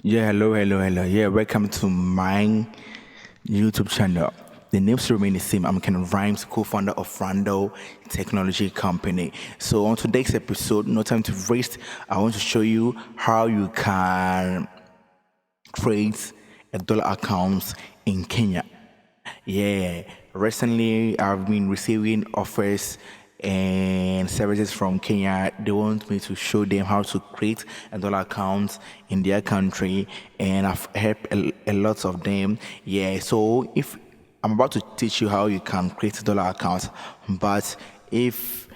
Yeah, hello. Yeah, welcome to my YouTube channel. The name still remain the same. I'm Ken Rhymes, co-founder of Rando Technology Company. So on today's episode, no time to waste. I want to show you how you can create a dollar account in Kenya. Yeah, recently I've been receiving offers and services from Kenya. They want me to show them how to create a dollar account in their country, and I've helped a lot of them. Yeah, so if I'm about to teach you how you can create a dollar account, but if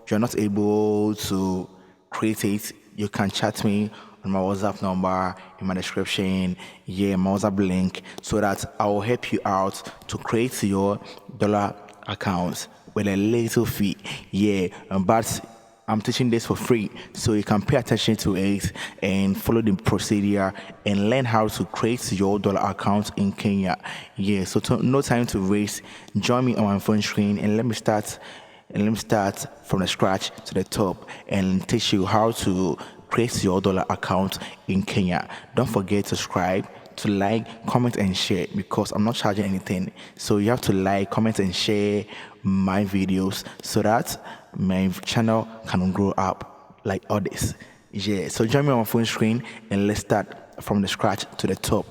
you're not able to create it, you can chat me on my WhatsApp number in my description, yeah, my WhatsApp link, so that I will help you out to create your dollar account with a little fee. Yeah, but I'm teaching this for free, so you can pay attention to it and follow the procedure and learn how to create your dollar account in Kenya. Yeah, so no time to waste. Join me on my phone screen and let me start from the scratch to the top and teach you how to create your dollar account in Kenya. Don't forget to subscribe, to like, comment, and share because I'm not charging anything. So you have to like, comment, and share my videos so that my channel can grow up like others. Yeah, so join me on my phone screen and let's start from the scratch to the top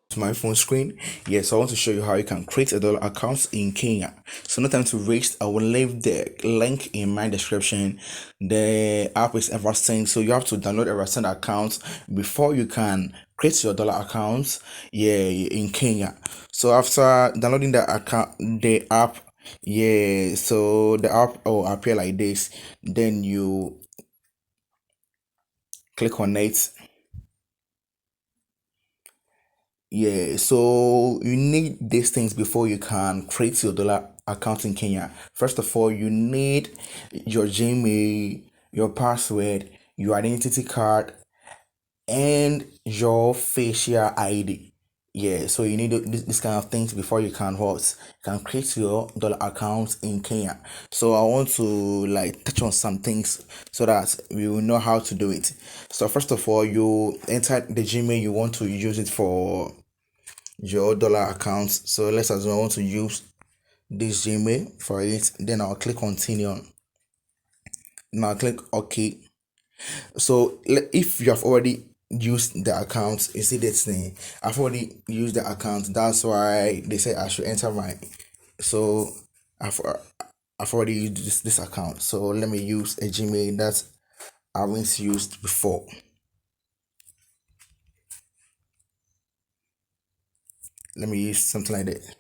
to my phone screen. Yes, I want to show you how you can create a dollar account in Kenya. So no time to waste. I will leave the link in my description. The app is Eversend, so you have to download Eversend account before you can create your dollar account. Yeah, in Kenya. So after downloading the app, yeah. So the app will appear like this. Then you click on it. Yeah, so you need these things before you can create your dollar account in Kenya. First of all, you need your Gmail, your password, your identity card, and your facial ID. Yeah, so you need this kind of things before you can create your dollar account in Kenya. So I want to like touch on some things so that we will know how to do it. So first of all, you enter the Gmail you want to use it for your dollar account. So let's assume I want to use this Gmail for it. Then I'll click continue. Now I'll click OK. So if you have already used the account, you see this thing. I've already used the account. That's why they say I should enter my. So I've I've already used this account. So let me use a Gmail that I haven't used before. Let me use something like that.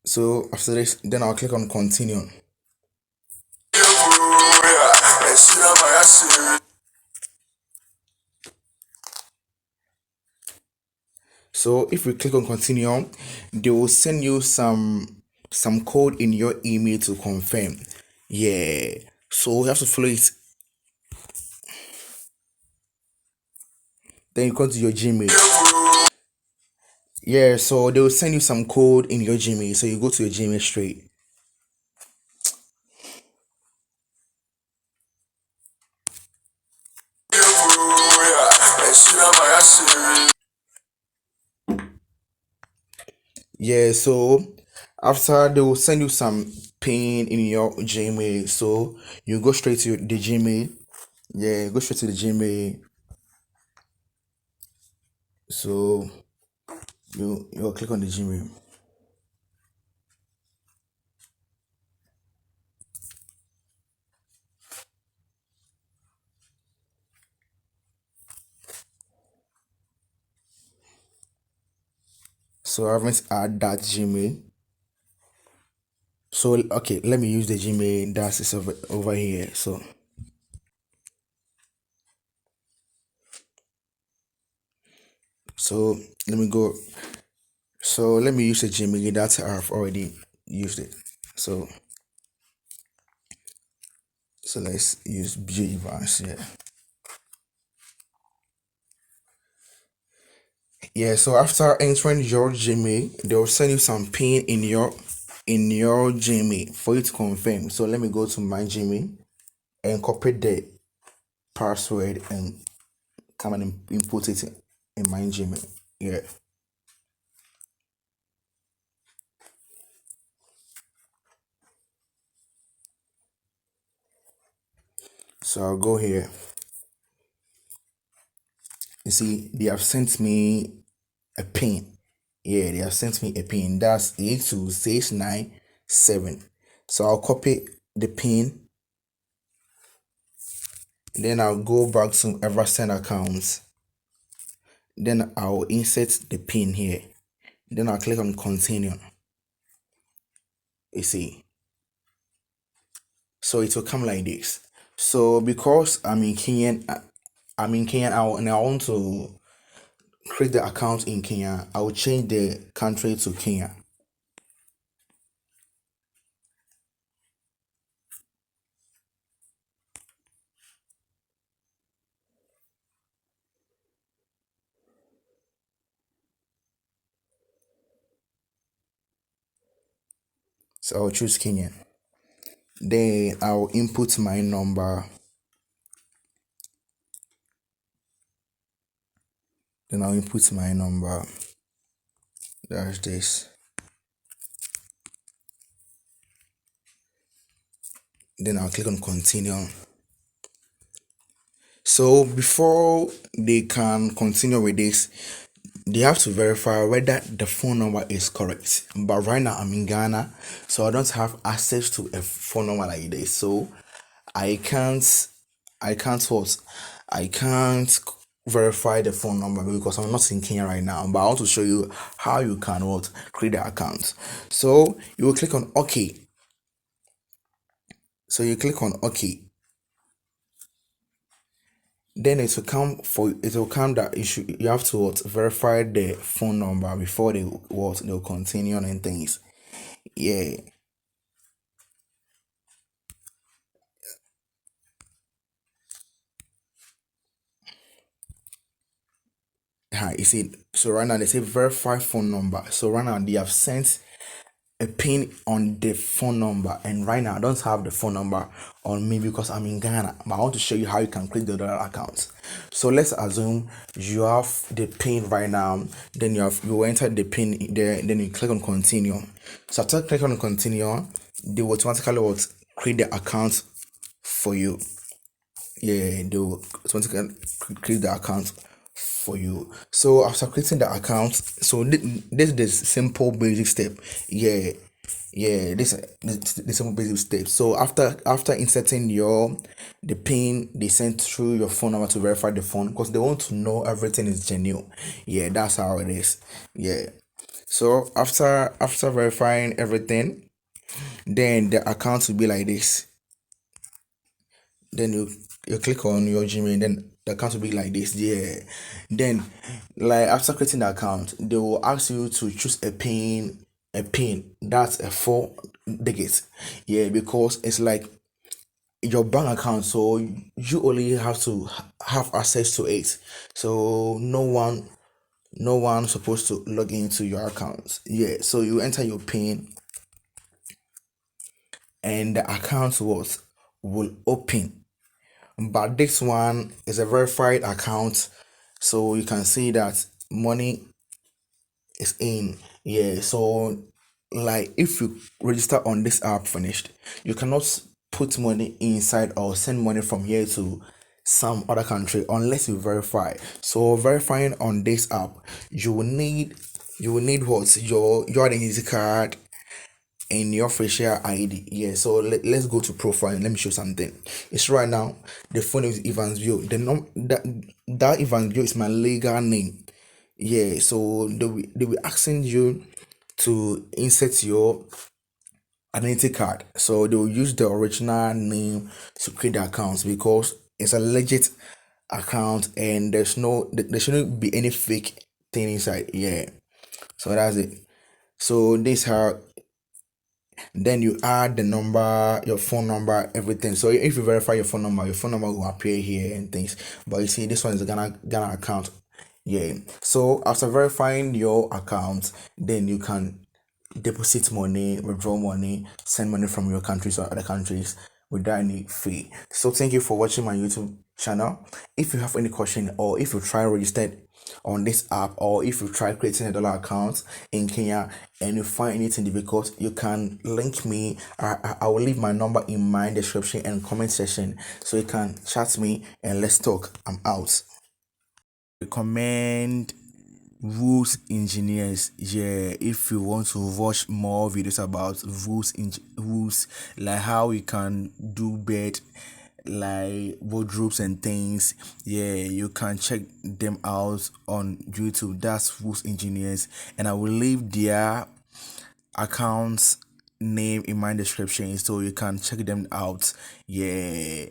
So after this, then I'll click on continue. So if we click on continue, they will send you some code in your email to confirm. Yeah. So you have to follow it. Then you go to your Gmail. Yeah, so they will send you some code in your Gmail. So you go to your Gmail straight. Yeah, so after they will send you some pin in your Gmail. So you go straight to the Gmail. Yeah, go straight to the Gmail. So you'll click on the Gmail. So I haven't add that Gmail. So okay, let me use the Gmail that is over here. So let me go. So let me use the Gmail that I've already used it. So let's use B Evans. Yeah. So after entering your Gmail, they will send you some pin in your Gmail for you to confirm. So let me go to my Gmail and copy the password and come and input it in my Gmail. Yeah. So I'll go here. You see, they have sent me a pin. Yeah, they have sent me a pin. That's 82697. So I'll copy the pin. Then I'll go back to Eversend accounts. Then I'll insert the pin here. Then I'll click on continue. You see. So it will come like this. So because I'm in Kenya, and I want to create the account in Kenya, I will change the country to Kenya. So I'll choose Kenyan. Then I'll input my number. Then I'll input my number. That's this. Then I'll click on continue. So before they can continue with this, they have to verify whether the phone number is correct. But right now I'm in Ghana, so I don't have access to a phone number like this. So I can't I can't what I can't verify the phone number because I'm not in Kenya right now. But I want to show you how you can what create the account. So you will click on OK. So you click on OK. Then it will come that you have to what verify the phone number before they'll continue and things. Yeah. You see, so right now they say verify phone number. So right now they have sent a pin on the phone number, and right now I don't have the phone number on me because I'm in Ghana. But I want to show you how you can create the dollar account. So let's assume you have the pin right now. Then you enter the pin there. Then you click on continue. So after clicking on continue, they will automatically what create the account for you. Yeah, they will automatically create the account for you. So after creating the account, so this is the simple basic step. Yeah, yeah, this the simple basic step. So after inserting the pin, they send through your phone number to verify the phone because they want to know everything is genuine. Yeah, that's how it is. Yeah. So after verifying everything, then the account will be like this. Then you click on your Gmail, then the account will be like this. Yeah. Then like after creating the account, they will ask you to choose a pin that's a 4 digit. Yeah, because it's like your bank account, so you only have to have access to it. So no one supposed to log into your account. Yeah, so you enter your pin and the account will open. But this one is a verified account, so you can see that money is in. Yeah, so like if you register on this app finished, you cannot put money inside or send money from here to some other country unless you verify. So verifying on this app, you will need what your identity card and your facial ID. Yeah, so let's go to profile and let me show something. It's right now the phone is Evans View. That Evans View is my legal name. Yeah, so they will asking you to insert your identity card. So they will use the original name to create the accounts because it's a legit account and there shouldn't be any fake thing inside. Yeah. So that's it. So this how then you add the number, your phone number, everything. So if you verify your phone number will appear here and things. But you see, this one is a Ghana account. Yeah. So after verifying your account, then you can deposit money, withdraw money, send money from your countries or other countries without any fee. So thank you for watching my YouTube channel. If you have any question, or if you try registered on this app, or if you try creating a dollar account in Kenya and you find anything difficult, you can link me. I will leave my number in my description and comment section, so you can chat me and let's talk. I'm out. Recommend rules engineers. Yeah, if you want to watch more videos about rules, like how you can do bed, like wardrobes and things, yeah, you can check them out on YouTube. That's rules engineers, and I will leave their accounts name in my description so you can check them out. Yeah,